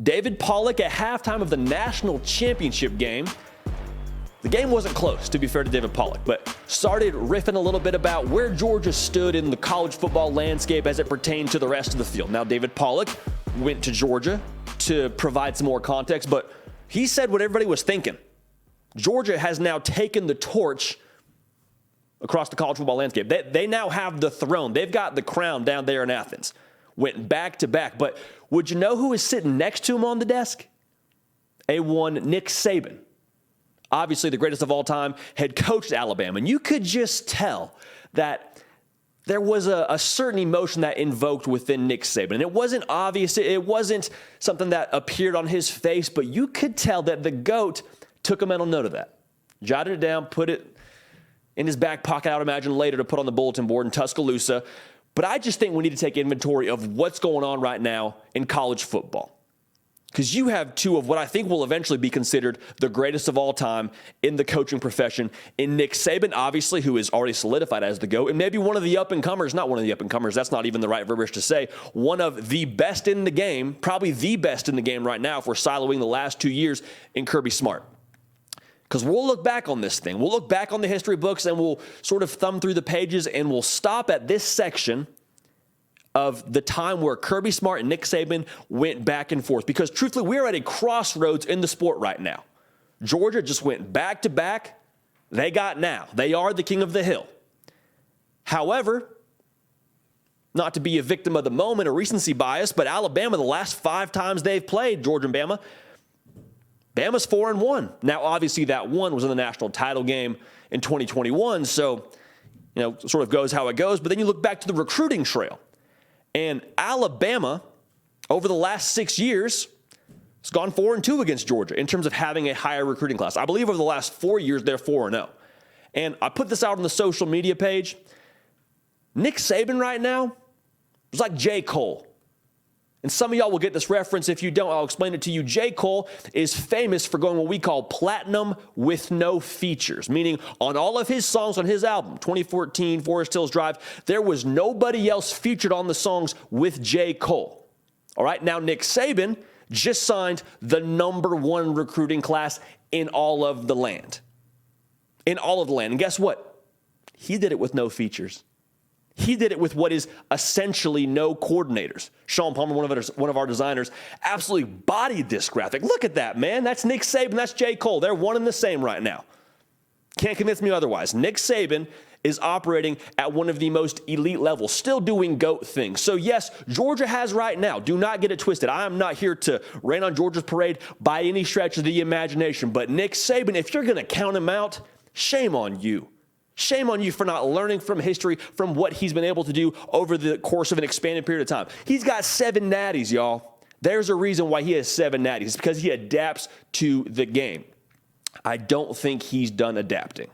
David Pollock at halftime of the national championship game. The game wasn't close, to be fair to David Pollock, but started riffing a little bit about where Georgia stood in the college football landscape as it pertained to the rest of the field. Now, David Pollock went to Georgia to provide some more context, but he said what everybody was thinking. Georgia has now taken the torch across the college football landscape. They now have the throne. They've got the crown down there in Athens. Went back to back. But would you know who is sitting next to him on the desk? A1 Nick Saban. Obviously the greatest of all time, head coach at Alabama. And you could just tell that there was a certain emotion that invoked within Nick Saban. And it wasn't obvious. It wasn't something that appeared on his face, but you could tell that the GOAT took a mental note of that. Jotted it down, put it in his back pocket, I would imagine later to put on the bulletin board in Tuscaloosa. But I just think we need to take inventory of what's going on right now in college football. Because you have two of what I think will eventually be considered the greatest of all time in the coaching profession. In Nick Saban, obviously, who is already solidified as the GOAT, and maybe one of the up-and-comers, not one of the up-and-comers, that's not even the right verbiage to say, one of the best in the game, probably the best in the game right now if we're siloing the last 2 years in Kirby Smart. Because we'll look back on this thing. We'll look back on the history books and we'll sort of thumb through the pages and we'll stop at this section of the time where Kirby Smart and Nick Saban went back and forth. Because truthfully, we're at a crossroads in the sport right now. Georgia just went back to back. They got now. They are the king of the hill. However, not to be a victim of the moment or recency bias, but Alabama, the last 5 times they've played, Georgia and Bama, Bama's 4-1. Now, obviously, that one was in the national title game in 2021, so, sort of goes how it goes. But then you look back to the recruiting trail. And Alabama, over the last 6 years, has gone 4-2 against Georgia in terms of having a higher recruiting class. I believe over the last 4 years, they're 4-0. And I put this out on the social media page. Nick Saban right now is like J. Cole. And some of y'all will get this reference. If you don't, I'll explain it to you. J. Cole is famous for going what we call platinum with no features, meaning on all of his songs on his album, 2014, Forest Hills Drive, there was nobody else featured on the songs with J. Cole. All right, now Nick Saban just signed the #1 recruiting class in all of the land. In all of the land. And guess what? He did it with no features. He did it with what is essentially no coordinators. Sean Palmer, one of our designers, absolutely bodied this graphic. Look at that, man. That's Nick Saban. That's J. Cole. They're one and the same right now. Can't convince me otherwise. Nick Saban is operating at one of the most elite levels, still doing GOAT things. So yes, Georgia has right now. Do not get it twisted. I am not here to rain on Georgia's parade by any stretch of the imagination. But Nick Saban, if you're going to count him out, shame on you. Shame on you for not learning from history, from what he's been able to do over the course of an expanded period of time. He's got 7 natties, y'all. There's a reason why he has 7 natties. It's because he adapts to the game. I don't think he's done adapting.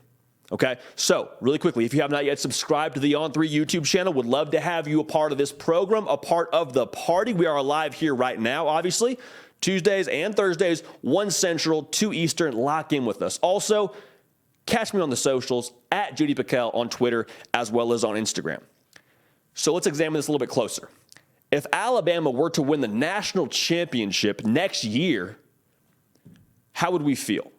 Okay? So, really quickly, if you have not yet subscribed to the On3 YouTube channel, would love to have you a part of this program, a part of the party. We are live here right now, obviously. Tuesdays and Thursdays, 1 Central, 2 Eastern. Lock in with us. Also, catch me on the socials, at Judy Piquel on Twitter, as well as on Instagram. So let's examine this a little bit closer. If Alabama were to win the national championship next year, how would we feel?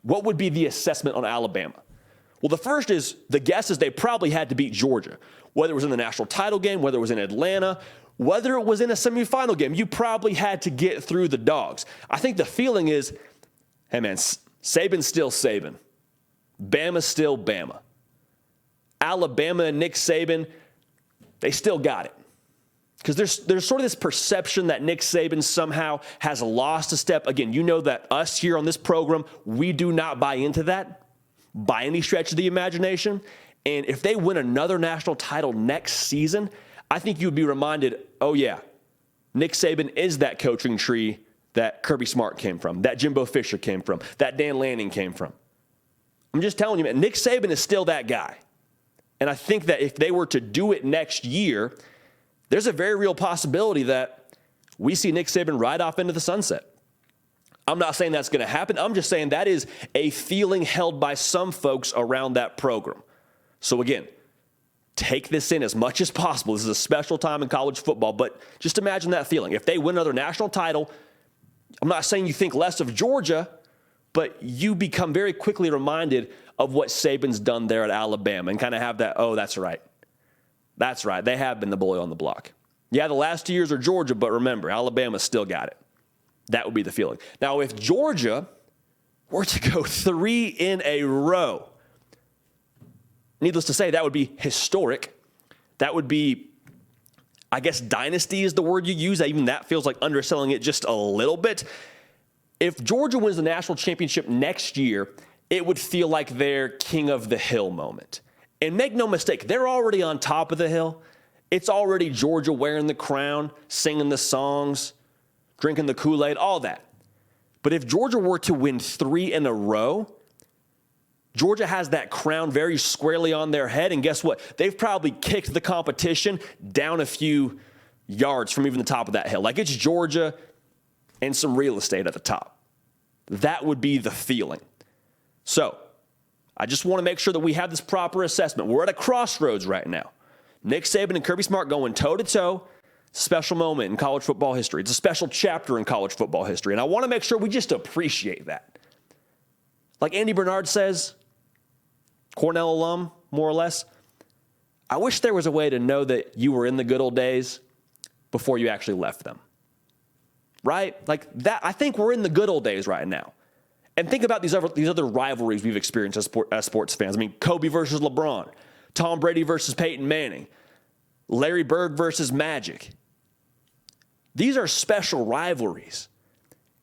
What would be the assessment on Alabama? Well, the first is, the guess is they probably had to beat Georgia. Whether it was in the national title game, whether it was in Atlanta, whether it was in a semifinal game, you probably had to get through the Dogs. I think the feeling is, hey man, Saban's still Saban. Bama's still Bama. Alabama and Nick Saban, they still got it. Because there's sort of this perception that Nick Saban somehow has lost a step. Again, you know that us here on this program, we do not buy into that by any stretch of the imagination. And if they win another national title next season, I think you would be reminded, oh yeah, Nick Saban is that coaching tree that Kirby Smart came from, that Jimbo Fisher came from, that Dan Lanning came from. I'm just telling you, man, Nick Saban is still that guy. And I think that if they were to do it next year, there's a very real possibility that we see Nick Saban ride off into the sunset. I'm not saying that's going to happen. I'm just saying that is a feeling held by some folks around that program. So again, take this in as much as possible. This is a special time in college football, but just imagine that feeling. If they win another national title, I'm not saying you think less of Georgia, but you become very quickly reminded of what Saban's done there at Alabama and kind of have that, oh, that's right. That's right. They have been the bully on the block. Yeah, the last 2 years are Georgia, but remember, Alabama still got it. That would be the feeling. Now, if Georgia were to go 3 in a row, needless to say, that would be historic. That would be, I guess, dynasty is the word you use. Even that feels like underselling it just a little bit. If Georgia wins the national championship next year, it would feel like their king of the hill moment. And make no mistake, they're already on top of the hill. It's already Georgia wearing the crown, singing the songs, drinking the Kool-Aid, all that. But if Georgia were to win 3 in a row, Georgia has that crown very squarely on their head, and guess what? They've probably kicked the competition down a few yards from even the top of that hill. Like, it's Georgia and some real estate at the top. That would be the feeling. So, I just want to make sure that we have this proper assessment. We're at a crossroads right now. Nick Saban and Kirby Smart going toe-to-toe. It's a special moment in college football history. It's a special chapter in college football history, and I want to make sure we just appreciate that. Like Andy Bernard says, Cornell alum, more or less, I wish there was a way to know that you were in the good old days before you actually left them. Right? Like that, I think we're in the good old days right now. And think about these other rivalries we've experienced as sports fans. I mean, Kobe versus LeBron, Tom Brady versus Peyton Manning, Larry Bird versus Magic. These are special rivalries.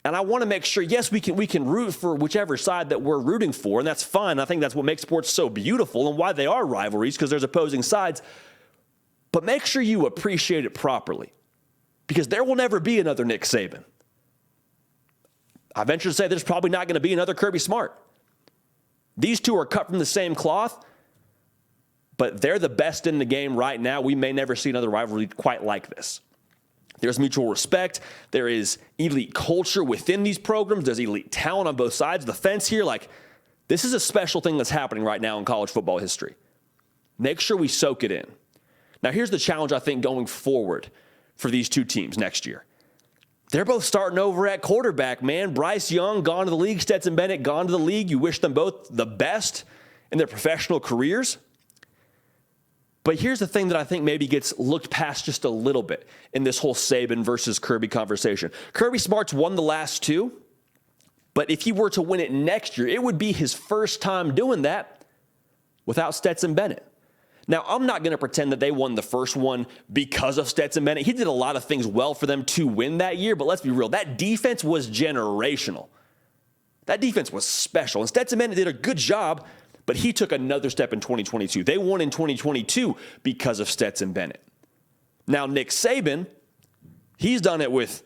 And I want to make sure, yes, we can root for whichever side that we're rooting for, and that's fine. I think that's what makes sports so beautiful and why they are rivalries, because there's opposing sides. But make sure you appreciate it properly, because there will never be another Nick Saban. I venture to say there's probably not going to be another Kirby Smart. These two are cut from the same cloth, but they're the best in the game right now. We may never see another rivalry quite like this. There's mutual respect. There is elite culture within these programs. There's elite talent on both sides of the fence here. Like, this is a special thing that's happening right now in college football history. Make sure we soak it in. Now, here's the challenge, I think, going forward for these two teams next year. They're both starting over at quarterback, man. Bryce Young, gone to the league. Stetson Bennett, gone to the league. You wish them both the best in their professional careers. But here's the thing that I think maybe gets looked past just a little bit in this whole Saban versus Kirby conversation. Kirby Smart's won the last two, but if he were to win it next year, it would be his first time doing that without Stetson Bennett. Now, I'm not going to pretend that they won the first one because of Stetson Bennett. He did a lot of things well for them to win that year, but let's be real. That defense was generational. That defense was special, and Stetson Bennett did a good job, but he took another step in 2022. They won in 2022 because of Stetson Bennett. Now, Nick Saban, he's done it with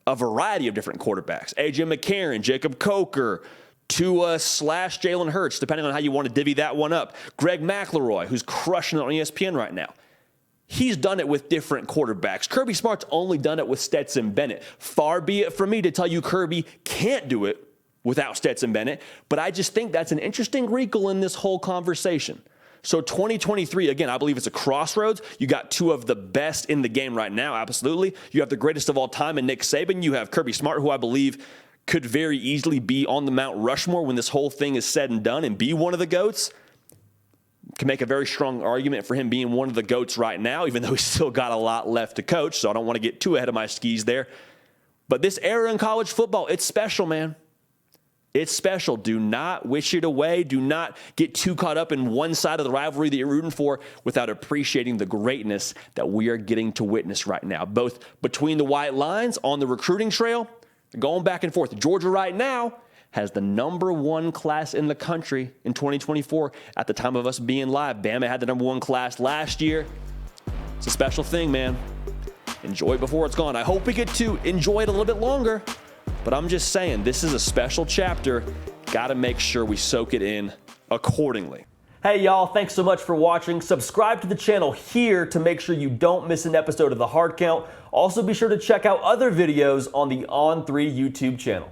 a variety of different quarterbacks. A.J. McCarron, Jacob Coker, Tua / Jalen Hurts, depending on how you want to divvy that one up. Greg McElroy, who's crushing it on ESPN right now. He's done it with different quarterbacks. Kirby Smart's only done it with Stetson Bennett. Far be it from me to tell you Kirby can't do it without Stetson Bennett, but I just think that's an interesting wrinkle in this whole conversation. So 2023, again, I believe it's a crossroads. You got two of the best in the game right now, absolutely. You have the greatest of all time in Nick Saban. You have Kirby Smart, who I believe could very easily be on the Mount Rushmore when this whole thing is said and done and be one of the GOATs. Can make a very strong argument for him being one of the GOATs right now, even though he's still got a lot left to coach, so I don't want to get too ahead of my skis there. But this era in college football, it's special, man. It's special. Do not wish it away. Do not get too caught up in one side of the rivalry that you're rooting for without appreciating the greatness that we are getting to witness right now, both between the white lines on the recruiting trail, going back and forth. Georgia right now has the #1 class in the country in 2024 at the time of us being live. Bama had the #1 class last year. It's a special thing, man. Enjoy it before it's gone. I hope we get to enjoy it a little bit longer. But I'm just saying, this is a special chapter. Got to make sure we soak it in accordingly. Hey, y'all, thanks so much for watching. Subscribe to the channel here to make sure you don't miss an episode of The Hard Count. Also, be sure to check out other videos on the On3 YouTube channel.